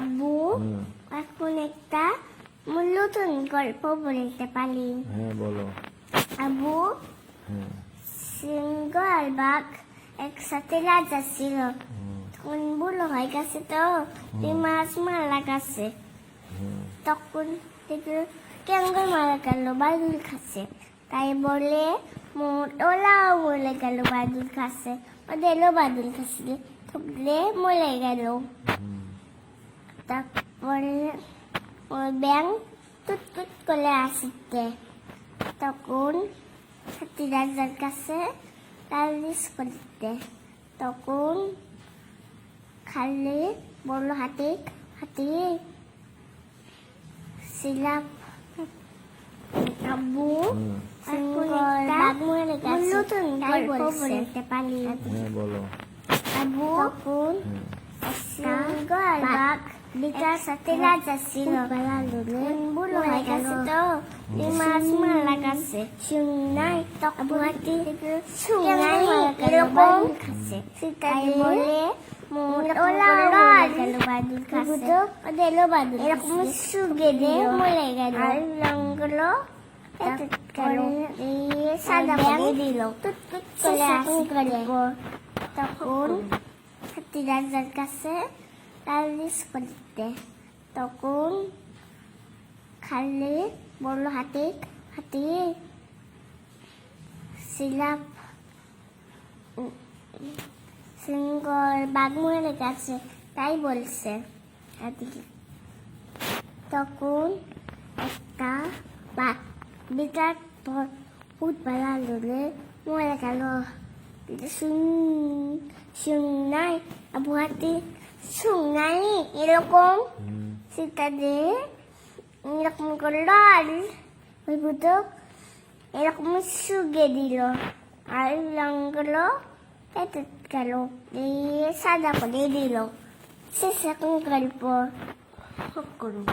আব্বু এখন একটা নতুন গল্প বলতে পারি। হ্যাঁ বলো। আব্বু, হ্যাঁ। সিংহ আর বাঘ একসাথে রাজা ছিল। তখন বুড়ো হয়ে গেছে তো মাছ মারা গেছে। তখন দেখলো কেঙ্গল মারা গেল বাদুল খাচ্ছে। তাই বলে ওরাও মরে গেল বাদুল খাচ্ছে। ওদেরও বাদুল খাচ্ছে ঠকলে মরে গেল। তারপরে ওই ব্যাং টুট টুট করে আসছে। তখন হাতি রাজার কাছে নালিশ করতে। তখন খালি বলল হাতি হাতি ছিলাম আব্বু বাঘ মরে গেছে নতুন গল্প বলতে পারি। হ্যাঁ বলো। আব্বু তখন সিংহ আর বাঘ বিকার সাথে রাজা ছিল। বুড়ো হয়ে গেছে তো মাছ মারা গেছে। সিং নাই তখন হাতি এরকম খাচ্ছে। তাই বলে ওদেরও বাদুল এরকম সুগে দিয়ে মরে গেল। আর লঙ্গলো সাদা করে দিল তখন হাতি রাজার কাছে নালিশ করতে। তখন খালি বলল হাতি হাতি ছিলাম সিংহ বাঘ মরে গেছে তাই বলছে হাতি। তখন একটা বাঘ বিরাট ভূত বেলা লড়ে মরে গেল। সুং নাই আবু হাতি সুং নাই এরকম সীতা দিয়ে এরকম করলো আর ওই ভূত এরকম সুগে দিল আর লঙ্গলো পেটে গেল দিয়ে সাদা করে দিল। শেষ এখন গল্প করুন।